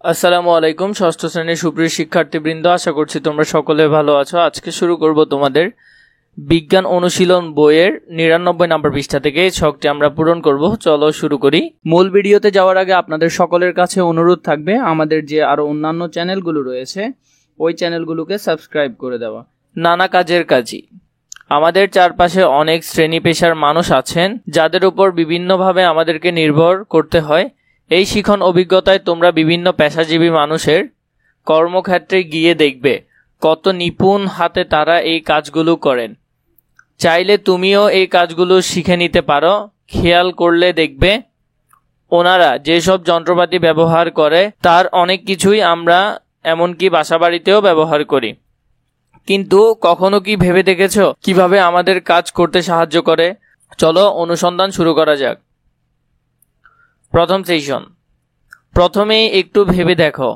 আসসালামু আলাইকুম ষষ্ঠ শ্রেণীর সুপ্রিয় শিক্ষার্থীবৃন্দ, আশা করছি তোমরা সকলে ভালো আছো। আজকে শুরু করব তোমাদের বিজ্ঞান অনুশীলন বইয়ের 99 নম্বর পৃষ্ঠা থেকে। ছকটি আমরা পূরণ করব। চলো শুরু করি। মূল ভিডিওতে যাওয়ার আগে আপনাদের সকলের কাছে অনুরোধ থাকবে আমাদের যে আরো অন্যান্য চ্যানেলগুলো রয়েছে ওই চ্যানেলগুলোকে সাবস্ক্রাইব করে দেওয়া। নানা কাজের কাজী। আমাদের চারপাশে অনেক শ্রেণী পেশার মানুষ আছেন যাদের উপর বিভিন্নভাবে আমাদেরকে নির্ভর করতে হয়। এই শিখন অভিজ্ঞতায় তোমরা বিভিন্ন পেশাজীবী মানুষের কর্মক্ষেত্রে গিয়ে দেখবে কত নিপুণ হাতে তারা এই কাজগুলো করেন। চাইলে তুমিও এই কাজগুলো শিখে নিতে পারো। খেয়াল করলে দেখবে ওনারা যেসব যন্ত্রপাতি ব্যবহার করে তার অনেক কিছুই আমরা এমনকি বাসাবাড়িতেও ব্যবহার করি। কিন্তু কখনো কি ভেবে দেখেছো কিভাবে আমাদের কাজ করতে সাহায্য করে? চলো অনুসন্ধান শুরু করা যাক। প্রথম সেশন। প্রথমেই একটু ভেবে দেখো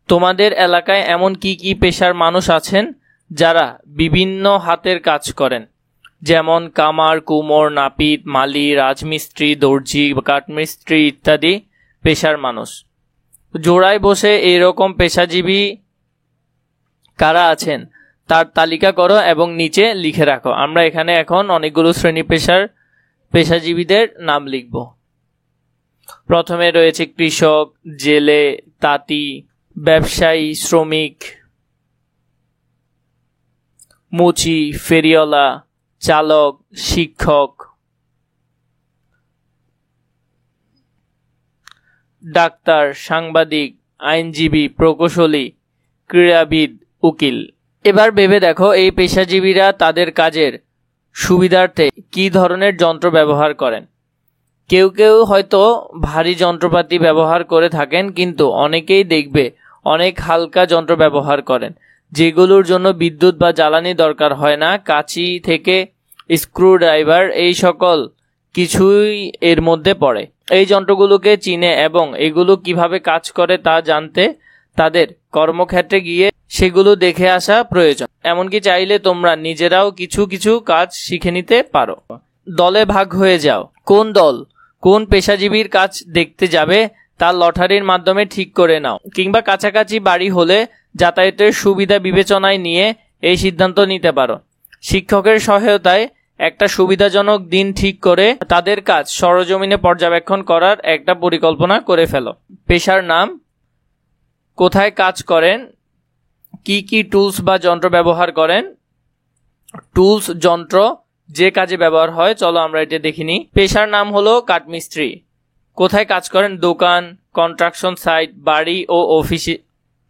তোমাদের এলাকায় এমন কি কি পেশার মানুষ আছেন যারা বিভিন্ন হাতের কাজ করেন, যেমন কামার, কুমোর, নাপিত, মালি, রাজমিস্ত্রি, দর্জি, কাঠমিস্ত্রি ইত্যাদি পেশার মানুষ। জোড়ায় বসে এইরকম পেশাজীবী কারা আছেন তার তালিকা করো এবং নিচে লিখে রাখো। আমরা এখানে এখন অনেকগুলো শ্রেণী পেশাজীবীদের নাম লিখব। প্রথমে রয়েছে কৃষক, জেলে, তাঁতি, ব্যবসায়ী, শ্রমিক, মুচি, ফেরিওয়ালা, চালক, শিক্ষক, ডাক্তার, সাংবাদিক, আইনজীবী, প্রকৌশলী, ক্রীড়াবিদ, উকিল। এবার ভেবে দেখো এই পেশাজীবীরা তাদের কাজের সুবিধার্থে কি ধরনের যন্ত্র ব্যবহার করেন। কেউ কেউ হয়তো ভারী যন্ত্রপাতি ব্যবহার করে থাকেন, কিন্তু অনেকেই দেখবে অনেক হালকা যন্ত্র ব্যবহার করেন যেগুলোর জন্য বিদ্যুৎ বা জ্বালানি দরকার হয় না। কাঁচি থেকে স্ক্রুড্রাইভার এই সকল কিছুই এর মধ্যে পড়ে। এই যন্ত্রগুলোকে চিনে এবং এগুলো কিভাবে কাজ করে তা জানতে তাদের কর্মক্ষেত্রে গিয়ে সেগুলো দেখে আসা প্রয়োজন। এমনকি চাইলে তোমরা নিজেরাও কিছু কিছু কাজ শিখে নিতে পারো। দলে ভাগ হয়ে যাও। কোন দল কোন পেশাজীবীর কাজ দেখতে যাবে তা লটারির মাধ্যমে ঠিক করে নাও, কিংবা কাছাকাছি বাড়ি হলে যাতায়াতের সুবিধা বিবেচনায় নিয়ে এই সিদ্ধান্ত নিতে পারো। শিক্ষকের সহায়তায় একটা সুবিধাজনক দিন ঠিক করে তাদের কাজ সরজমিনে পর্যবেক্ষণ করার একটা পরিকল্পনা করে ফেলো। পেশার নাম, কোথায় কাজ করেন, কি কি টুলস বা যন্ত্র ব্যবহার করেন। টুলস যন্ত্র যে কাজে ব্যবহার হয়, চলো আমরা এটা দেখিনি। পেশার নাম হলো কাঠমিস্ত্রি। কোথায় কাজ করেন? দোকান, কনস্ট্রাকশন সাইট, বাড়ি ও অফিস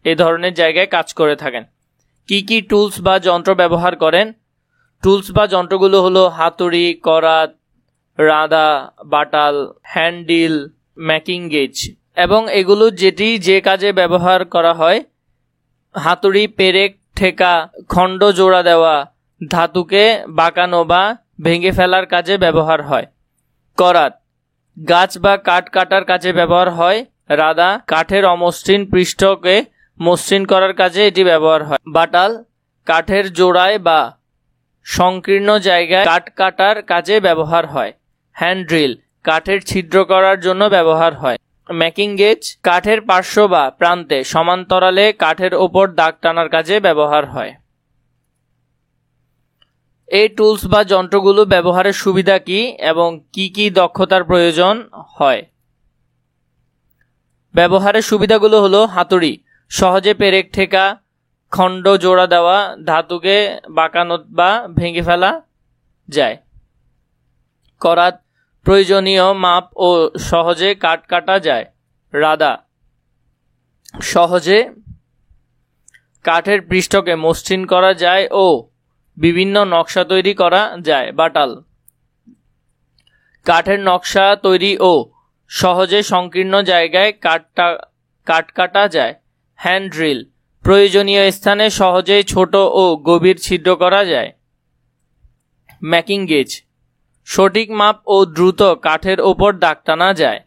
এ ধরনের জায়গায় কাজ করে থাকেন। কি কি টুলস বা যন্ত্র ব্যবহার করেন? টুলস বা যন্ত্রগুলো হলো হাতুড়ি, করাত, রাদা, বাটাল, হ্যান্ডডিল, মেকিং গেজ। এবং এগুলো যেটি যে কাজে ব্যবহার করা হয়। হাতুড়ি পেরেক ঠেকা, খণ্ড জোড়া দেওয়া, ধাতুকে বাঁকানো বা ভেঙে ফেলার কাজে ব্যবহার হয়। করাত গাছ বা কাঠ কাটার কাজে ব্যবহার হয়। রাদা কাঠের অমসৃণ পৃষ্ঠকে মসৃণ করার কাজে এটি ব্যবহার হয়। বাটাল কাঠের জোড়ায় বা সংকীর্ণ জায়গায় কাঠ কাটার কাজে ব্যবহার হয়। হ্যান্ডড্রিল কাঠের ছিদ্র করার জন্য ব্যবহার হয়। মেকিং গেজ কাঠের পার্শ্ব বা প্রান্তে সমান্তরালে কাঠের ওপর দাগ টানার কাজে ব্যবহার হয়। এই টুলস বা যন্ত্রগুলো ব্যবহারের সুবিধা কি এবং কি কি দক্ষতার প্রয়োজন হয়? ব্যবহারের সুবিধাগুলো হলো হাতুড়ি সহজে পেরেক ঠেকা, খণ্ড জোড়া দেওয়া, ধাতুকে বাঁকানো বা ভেঙে ফেলা যায়। করাত প্রয়োজনীয় মাপ ও সহজে কাঠ কাটা যায়। রাদা সহজে কাঠের পৃষ্ঠকে মসৃণ করা যায় ও বিভিন্ন নকশা তৈরি করা যায়। বাটাল কাঠের নকশা তৈরি ও সহজে সংকীর্ণ জায়গায় কাঠ কাটা যায়। হ্যান্ডড্রিল প্রয়োজনীয় স্থানে সহজেই ছোট ও গভীর ছিদ্র করা যায়। মেকিং গেজ সঠিক মাপ ও দ্রুত কাঠের ওপর দাগ টানা যায়।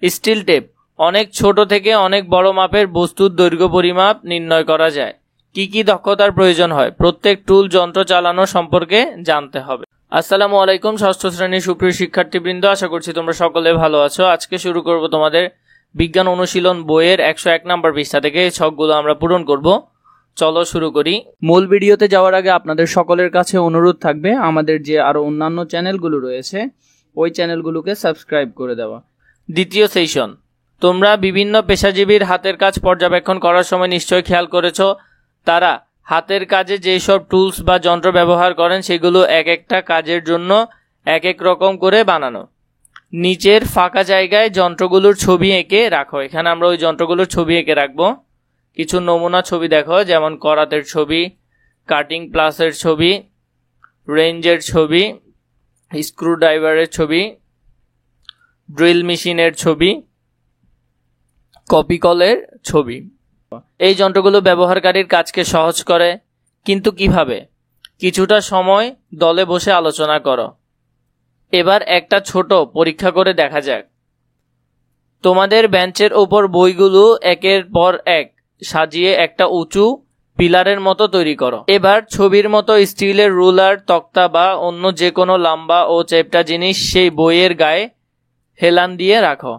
স্টিল টেপ অনেক ছোট থেকে অনেক বড় মাপের বস্তুর দৈর্ঘ্য পরিমাপ নির্ণয় করা যায়। কি কি দক্ষতার প্রয়োজন হয়? প্রত্যেক টুল যন্ত্র চালানো সম্পর্কে জানতে হবে। আসসালামু আলাইকুম ষষ্ঠ শ্রেণীর সুপ্রিয় শিক্ষার্থীবৃন্দ, আশা করছি তোমরা সকলে ভালো আছো। আজকে শুরু করব তোমাদের বিজ্ঞান অনুশীলন বইয়ের 101 নম্বর পৃষ্ঠা থেকে ছকগুলো আমরা পূরণ করব। চলো শুরু করি। মূল ভিডিওতে যাওয়ার আগে আপনাদের সকলের কাছে অনুরোধ থাকবে আমাদের যে আরো অন্যান্য চ্যানেলগুলো রয়েছে ওই চ্যানেলগুলোকে সাবস্ক্রাইব করে দেওয়া। দ্বিতীয় সেশন, তোমরা বিভিন্ন পেশাজীবীর হাতের কাজ পর্যবেক্ষণ করার সময় নিশ্চয়ই খেয়াল করেছো তারা হাতের কাজে যেসব টুলস বা যন্ত্র ব্যবহার করেন সেগুলো এক একটা কাজের জন্য এক এক রকম করে বানানো। নিচের ফাঁকা জায়গায় যন্ত্রগুলোর ছবি এঁকে রাখো। এখানে আমরা ওই যন্ত্রগুলোর ছবি এঁকে রাখবো। কিছু নমুনা ছবি দেখো, যেমন করাতের ছবি, কাটিং প্লাসের ছবি, রেঞ্জের ছবি, স্ক্রুড্রাইভারের ছবি, ড্রিল মেশিনের ছবি, কপি কলের ছবি। এই যন্ত্রগুলো ব্যবহারকারীর কাজকে সহজ করে, কিন্তু কিভাবে? কিছুটা সময় দলে বসে আলোচনা করো। এবার একটা ছোট পরীক্ষা করে দেখা যাক। তোমাদের বেঞ্চের ওপর বইগুলো একের পর এক সাজিয়ে একটা উঁচু পিলারের মতো তৈরি করো। এবার ছবির মতো স্টিলের রুলার, তক্তা বা অন্য যে কোনো লম্বা ও চেপটা জিনিস সেই বইয়ের গায়ে হেলান দিয়ে রাখো।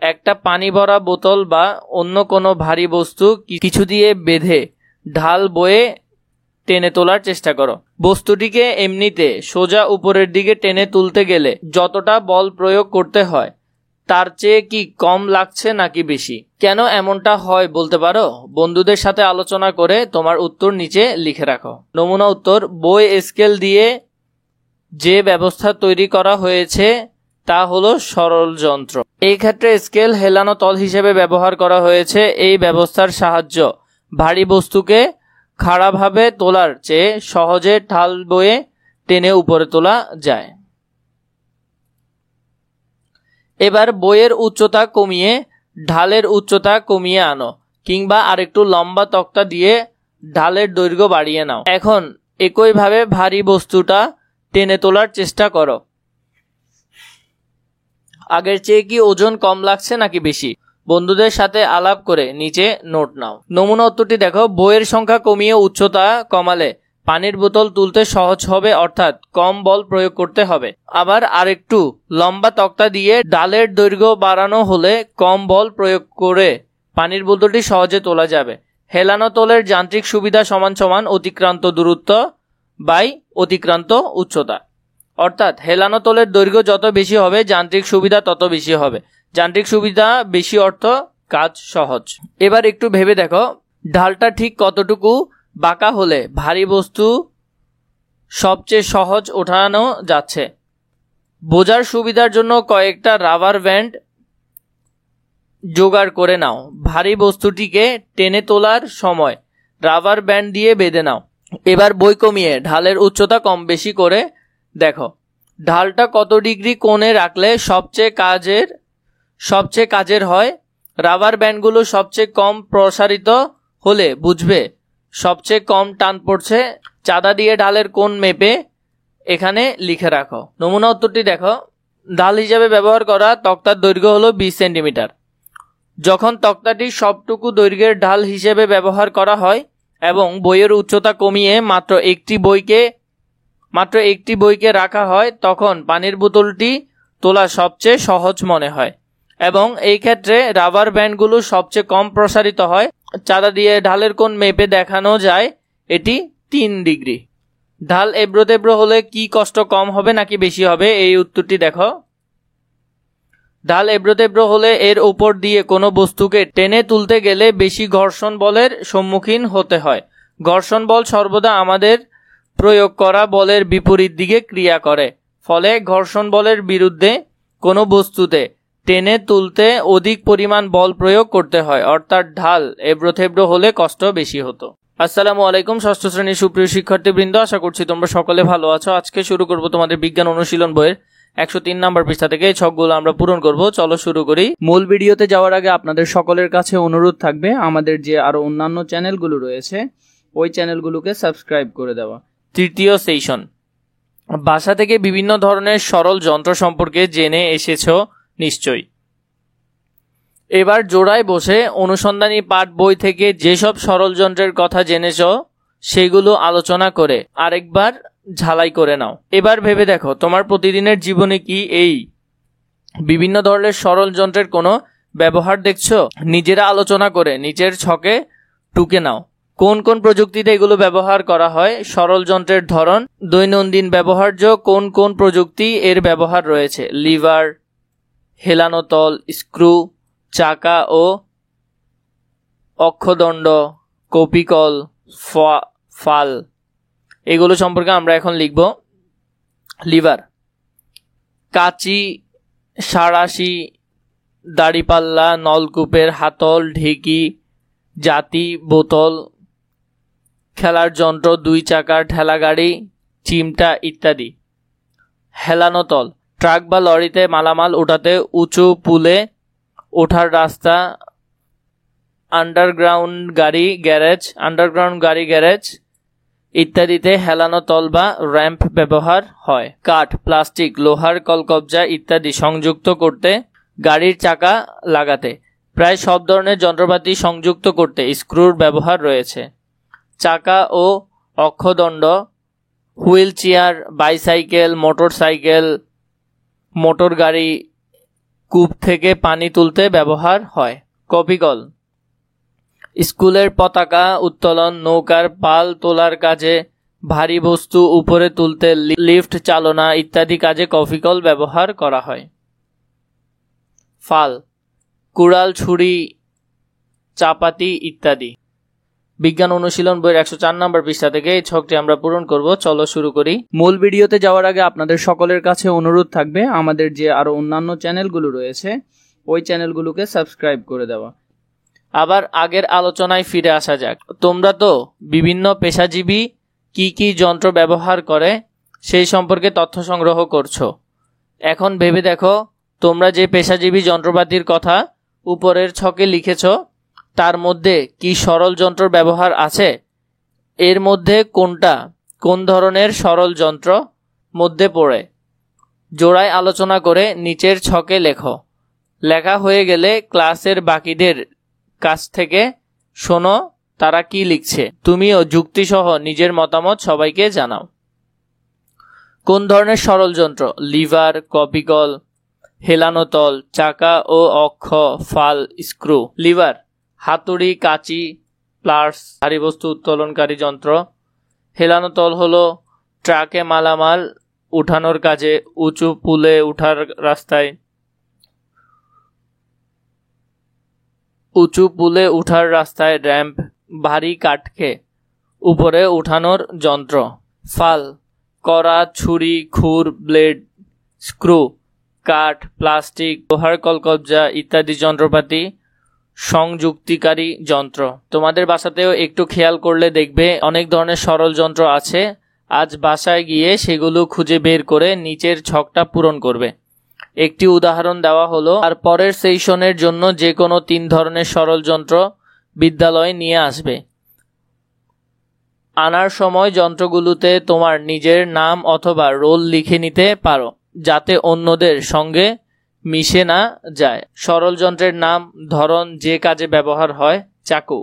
একটা পানি ভরা বোতল বা অন্য কোনো ভারী বস্তু কিছু দিয়ে বেঁধে ঢাল বয়ে টেনে তোলার চেষ্টা করো। বস্তুটিকে এমনিতে সোজা উপরের দিকে টেনে তুলতে গেলে যতটা বল প্রয়োগ করতে হয় তার চেয়ে কি কম লাগছে নাকি বেশি? কেন এমনটা হয় বলতে পারো? বন্ধুদের সাথে আলোচনা করে তোমার উত্তর নিচে লিখে রাখো। নমুনা উত্তর: বই স্কেল দিয়ে যে ব্যবস্থা তৈরি করা হয়েছে তা হলো সরল যন্ত্র। এই ক্ষেত্রে স্কেল হেলানো তল হিসেবে ব্যবহার করা হয়েছে। এই ব্যবস্থার সাহায্য ভারী বস্তুকে খাড়াভাবে তোলার চেয়ে সহজে ঢাল বয়ে টেনে উপরে তোলা যায়। এবার বইয়ের উচ্চতা কমিয়ে ঢালের উচ্চতা কমিয়ে আনো, কিংবা আরেকটু লম্বা তক্তা দিয়ে ঢালের দৈর্ঘ্য বাড়িয়ে নাও। এখন একইভাবে ভারী বস্তুটা টেনে তোলার চেষ্টা করো। আগের চেয়ে কি ওজন কম লাগছে নাকি বেশি? বন্ধুদের সাথে আলাপ করে নিচে নোট নাও। নমুনা উত্তরটি দেখো। বইয়ের সংখ্যা কমিয়ে উচ্চতা কমালে পানির বোতল তুলতে সহজ হবে, অর্থাৎ কম বল প্রয়োগ করতে হবে। আবার আরেকটু লম্বা তক্তা দিয়ে ডালের দৈর্ঘ্য বাড়ানো হলে কম বল প্রয়োগ করে পানির বোতলটি সহজে তোলা যাবে। হেলানো তলের যান্ত্রিক সুবিধা সমান সমান অতিক্রান্ত দূরত্ব বাই অতিক্রান্ত উচ্চতা, অর্থাৎ হেলানো তলের দৈর্ঘ্য যত বেশি হবে যান্ত্রিক সুবিধা তত বেশি হবে। যান্ত্রিক সুবিধা বেশি অর্থ কাজ সহজ। এবার একটু ভেবে দেখো, ঢালটা ঠিক কতটুকু বাঁকা হলে ভারী বস্তু সবচেয়ে সহজ ওঠানো যাচ্ছে। বোঝার সুবিধার জন্য কয়েকটা রাবার ব্যান্ড জোগাড় করে নাও। ভারী বস্তুটিকে টেনে তোলার সময় রাবার ব্যান্ড দিয়ে বেঁধে নাও। এবার বই কমিয়ে ঢালের উচ্চতা কম বেশি করে দেখো। ঢালটা কত ডিগ্রি কোণে রাখলে সবচেয়ে কাজের হয়? রাবার ব্যান্ডগুলো সবচেয়ে কম প্রসারিত হলে বুঝবে সবচেয়ে কম টান পড়ছে। চাঁদা দিয়ে ঢালের কোণ মেপে এখানে লিখে রাখো। নমুনা উত্তরটি দেখো। ঢাল হিসেবে ব্যবহার করা তক্তার দৈর্ঘ্য হলো 20 সেন্টিমিটার। যখন তক্তাটি সবটুকু দৈর্ঘ্যের ঢাল হিসেবে ব্যবহার করা হয় এবং বইয়ের উচ্চতা কমিয়ে মাত্র একটি বইকে রাখা হয়, তখন পানির বোতলটি তোলা সবচেয়ে সহজ মনে হয় এবং এই ক্ষেত্রে রাবার ব্যান্ডগুলো সবচেয়ে কম প্রসারিত হয়। চাঁদা দিয়ে ঢালের কোণ মেপে দেখানো যায় এটি 3 ডিগ্রি। ঢাল এবড়ো তেবড়ো হলে কি কষ্ট কম হবে নাকি বেশি হবে? এই উত্তরটি দেখো। ঢাল এবড়ো তেবড়ো হলে এর উপর দিয়ে কোনো বস্তুকে টেনে তুলতে গেলে বেশি ঘর্ষণ বলের সম্মুখীন হতে হয়। ঘর্ষণ বল সর্বদা আমাদের প্রয়োগ করা বলের বিপরীত দিকে ক্রিয়া করে, ফলে ঘর্ষণ বলের বিরুদ্ধে কোনো বস্তুতে টেনে তুলতে অধিক পরিমাণ বল প্রয়োগ করতে হয়, অর্থাৎ ঢাল এবড়ো থেবড়ো হলে কষ্ট বেশি হতো। আসসালামু আলাইকুম ষষ্ঠ শ্রেণীর সুপ্রিয় শিক্ষার্থীবৃন্দ, আশা করছি তোমরা সকলে ভালো আছো। আজকে শুরু করব তোমাদের বিজ্ঞান অনুশীলন বইয়ের 103 নম্বর পৃষ্ঠা থেকে। এই ছকগুলো আমরা পূরণ করব। চলো শুরু করি। মূল ভিডিওতে যাওয়ার আগে আপনাদের সকলের কাছে অনুরোধ থাকবে আমাদের যে আরো অন্যান্য চ্যানেলগুলো রয়েছে ওই চ্যানেলগুলোকে সাবস্ক্রাইব করে দেওয়া। তৃতীয় সেশন, বাসা থেকে বিভিন্ন ধরনের সরল যন্ত্র সম্পর্কে জেনে এসেছো নিশ্চয়ই। এবার জোড়ায় বসে অনুসন্ধানী পাঠ বই থেকে যেসব সরল যন্ত্রের কথা জেনেছো সেগুলো আলোচনা করে আরেকবার ঝালাই করে নাও। এবার ভেবে দেখো তোমার প্রতিদিনের জীবনে কি এই বিভিন্ন ধরনের সরল যন্ত্রের কোনো ব্যবহার দেখছো? নিজেরা আলোচনা করে নিচের ছকে টুকে নাও। কোন কোন প্রযুক্তিতে এগুলো ব্যবহার করা হয়? সরল যন্ত্রের ধরন, দৈনন্দিন ব্যবহার্য কোন কোন প্রযুক্তি এর ব্যবহার রয়েছে? লিভার, হেলানো তল, স্ক্রু, চাকা ও অক্ষদণ্ড, কপিকল, ফাল। এগুলো সম্পর্কে আমরা এখন লিখব। লিভার, কাঁচি, সাঁড়াশি, দাড়িপাল্লা, নলকূপের হাতল, ঢেঁকি, জাতি, বোতল, খেলার যন্ত্র, 2 চাকার ঠেলাগাড়ি, চিমটা ইত্যাদি। হেলানো তল, ট্রাক বা লরিতে মালামাল ওঠাতে উঁচু পুলে ওঠার রাস্তা, আন্ডারগ্রাউন্ড গাড়ি গ্যারেজ ইত্যাদিতে হেলানো তল বা র্যাম্প ব্যবহার হয়। কাঠ, প্লাস্টিক, লোহার কলকবজা ইত্যাদি সংযুক্ত করতে, গাড়ির চাকা লাগাতে। প্রায় সব ধরনের যন্ত্রপাতি সংযুক্ত করতে স্ক্রুর ব্যবহার রয়েছে। চাকা ও অক্ষদণ্ড, wheelchair, bicycle, motorcycle, motor গাড়ি, কূপ থেকে পানি তুলতে ব্যবহার হয়। কপিকল, স্কুলের পতাকা উত্তোলন, নৌকার পাল তোলার কাজে, ভারী বস্তু উপরে তুলতে, লিফট চালনা ইত্যাদি কাজে কপিকল ব্যবহার করা হয়। ফাল, কুড়াল, ছুরি, চাপাতি ইত্যাদি। বিজ্ঞান অনুশীলন বইয়ের 104 নম্বর পৃষ্ঠা থেকে এই ছকটি আমরা পূরণ করব। চলো শুরু করি। মূল ভিডিওতে যাওয়ার আগে আপনাদের সকলের কাছে অনুরোধ থাকবে আমাদের যে আরো অন্যান্য চ্যানেলগুলো রয়েছে ওই চ্যানেলগুলোকে সাবস্ক্রাইব করে দেওয়া। আবার আগের আলোচনায় ফিরে আসা যাক। তোমরা তো বিভিন্ন পেশাজীবী কি কি যন্ত্র ব্যবহার করে সেই সম্পর্কে তথ্য সংগ্রহ করছো। এখন ভেবে দেখো, তোমরা যে পেশাজীবী যন্ত্রপাতির কথা উপরের ছকে লিখেছ তার মধ্যে কি সরল যন্ত্র ব্যবহার আছে? এর মধ্যে কোনটা কোন ধরনের সরল যন্ত্র মধ্যে পড়ে? জোড়ায় আলোচনা করে নিচের ছকে লেখো। লেখা হয়ে গেলে ক্লাসের বাকিদের কাছ থেকে শোনো তারা কি লিখছে। তুমিও যুক্তিসহ নিজের মতামত সবাইকে জানাও। কোন ধরনের সরল যন্ত্র? লিভার, কপিকল, হেলানো তল, চাকা ও অক্ষ, ফাল, স্ক্রু। লিভার, হাতুড়ি, কাঁচি, প্লাস, ভারী বস্তু উত্তোলনকারী যন্ত্র। হেলানো তল হলো ট্রাকে মালামাল উঠানোর কাজে, উঁচু পুলে উঠার রাস্তায় র্যাম্প, ভারী কাঠকে উপরে উঠানোর যন্ত্র। ফাল, কড়া, ছুরি, খুর, ব্লেড, স্ক্রু, কাঠ, প্লাস্টিক, লোহার কলকবজা ইত্যাদি যন্ত্রপাতি সংযুক্তিকারী যন্ত্র। তোমাদের বাসাতেও একটু খেয়াল করলে দেখবে অনেক ধরনের সরল যন্ত্র আছে। আজ বাসায় গিয়ে সেগুলো খুঁজে বের করে নিচের ছকটা পূরণ করবে। একটি উদাহরণ দেওয়া হলো। আর পরের সেশনের জন্য যে কোনো 3 ধরনের সরল যন্ত্র বিদ্যালয়ে নিয়ে আসবে। আনার সময় যন্ত্রগুলোতে তোমার নিজের নাম অথবা রোল লিখে নিতে পারো যাতে অন্যদের সঙ্গে মিশে না যায়। সরল যন্ত্রের নাম, ধরন, যে কাজে ব্যবহার হয়। চাকু,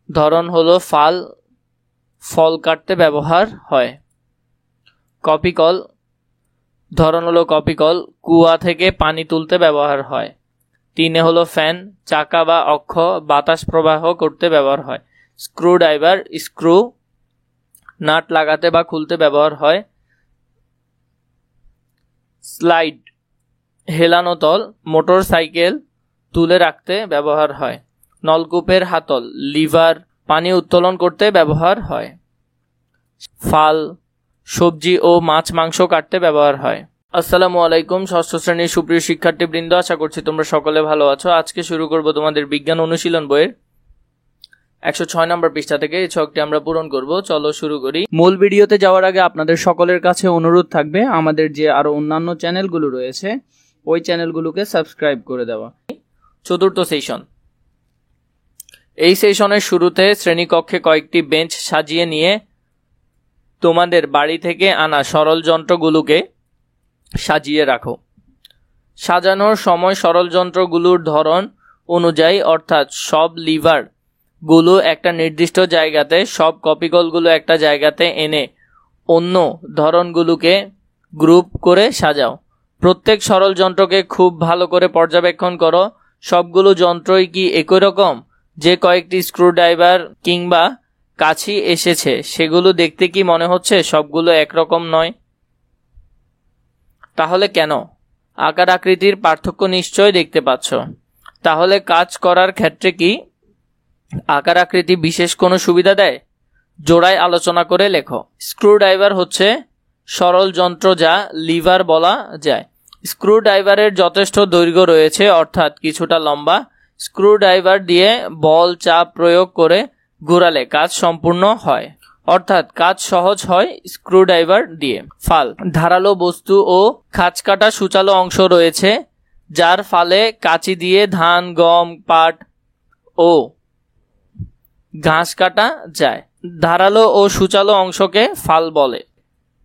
ধরন হলো ফাল, ফল কাটতে ব্যবহার হয়। কপিকল, ধরন হলো কপিকল, কুয়া থেকে পানি তুলতে ব্যবহার হয়। 3 হলো ফ্যান, চাকা বা অক্ষ, বাতাস প্রবাহ করতে ব্যবহার হয়। স্ক্রুড্রাইভার, স্ক্রু নাট লাগাতে বা খুলতে ব্যবহার হয়। স্লাইড, হেলানো তল, মোটর সাইকেল তুলে রাখতে ব্যবহার হয়। নলকূপের হাতল, লিভার পানি উত্তোলন করতে ব্যবহার হয়। ফাল, সবজি ও মাছ মাংস কাটতে ব্যবহার হয়। আসসালামু আলাইকুম ষষ্ঠ শ্রেণীর সুপ্রিয় শিক্ষার্থীবৃন্দ, আশা করছি তোমরা সকলে ভালো আছো। আজকে শুরু করব তোমাদের বিজ্ঞান অনুশীলন বইয়ের 106 নম্বর পৃষ্ঠা থেকে এই ছকটি আমরা পূরণ করব। চলো শুরু করি। মূল ভিডিওতে যাওয়ার আগে আপনাদের সকলের কাছে অনুরোধ থাকবে আমাদের যে আরো অন্যান্য চ্যানেলগুলো রয়েছে ওই চ্যানেলগুলোকে সাবস্ক্রাইব করে দেওয়া। চতুর্থ সেশন। এই সেশনের শুরুতে শ্রেণীকক্ষে কয়েকটি বেঞ্চ সাজিয়ে নিয়ে তোমাদের বাড়ি থেকে আনা সরল যন্ত্রগুলোকে সাজিয়ে রাখো। সাজানোর সময় সরল যন্ত্রগুলোর ধরন অনুযায়ী, অর্থাৎ সব লিভার গুলো একটা নির্দিষ্ট জায়গাতে, সব কপিকলগুলো একটা জায়গাতে এনে অন্য ধরনগুলোকে গ্রুপ করে সাজাও। প্রত্যেক সরল যন্ত্রকে খুব ভালো করে পর্যবেক্ষণ করো। সবগুলো যন্ত্রই কি একই রকম? যে কয়েকটি স্ক্রুড্রাইভার কিংবা কাছি এসেছে সেগুলো দেখতে কি মনে হচ্ছে সবগুলো একরকম নয়? তাহলে কেন? আকার আকৃতির পার্থক্য নিশ্চয় দেখতে পাচ্ছ। তাহলে কাজ করার ক্ষেত্রে কি আকার আকৃতি বিশেষ কোনো সুবিধা দেয়? জোড়ায় আলোচনা করে লেখো। স্ক্রুড্রাইভার হচ্ছে সরল যন্ত্র যা লিভার বলা যায়। স্ক্রুড্রাইভারের যথেষ্ট দৈর্ঘ্য রয়েছে, অর্থাৎ কিছুটা লম্বা। স্ক্রুড্রাইভার দিয়ে বল চাপ প্রয়োগ করে ঘোরালে কাজ সম্পূর্ণ হয়, অর্থাৎ কাজ সহজ হয় স্ক্রুড্রাইভার দিয়ে। ফাল, ধারালো বস্তু ও খাঁজকাটা সূচালো অংশ রয়েছে যার ফালে কাঁচি দিয়ে ধান, গম, পাট ও ঘাস কাটা যায়। ধারালো ও সূচালো অংশকে ফাল বলে।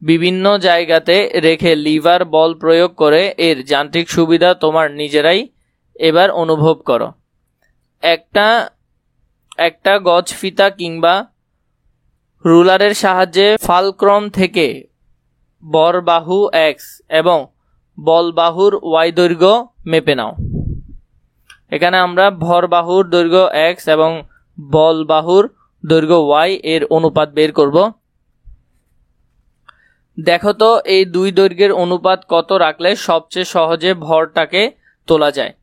বিভিন্ন জায়গাতে রেখে লিভার বল প্রয়োগ করে এর যান্ত্রিক সুবিধা তোমার নিজেরাই এবার অনুভব করো। একটা গজ ফিতা কিংবা রুলারের সাহায্যে ফালক্রম থেকে বরবাহু এক্স এবং বলবাহুর ওয়াই দৈর্ঘ্য মেপে নাও। এখানে আমরা ভরবাহুর দৈর্ঘ্য এক্স এবং বলবাহুর দৈর্ঘ্য ওয়াই এর অনুপাত বের করব। দেখো তো এই দুই দৈর্ঘ্যের অনুপাত কত রাখলে সবচেয়ে সহজে ভরটাকে তোলা যায়।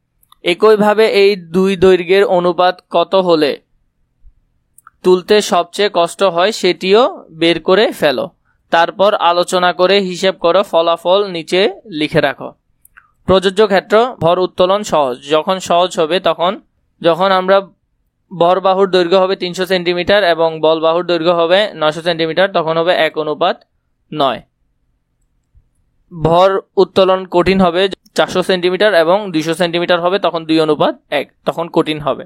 একইভাবে এই দুই দৈর্ঘ্যের অনুপাত কত হলে তুলতে সবচেয়ে কষ্ট হয় সেটিও বের করে ফেলো। তারপর আলোচনা করে হিসেব করো, ফলাফল নিচে লিখে রাখো। প্রযোজ্য ক্ষেত্র, ভর উত্তোলন সহজ। যখন সহজ হবে যখন আমরা ভরবাহুর দৈর্ঘ্য হবে 300 সেন্টিমিটার এবং বলবাহুর দৈর্ঘ্য হবে 900 সেন্টিমিটার, তখন হবে 1:9। ভর উত্তোলন কঠিন হবে 400 সেন্টিমিটার এবং 200 সেন্টিমিটার হবে, তখন 2:1, তখন কঠিন হবে।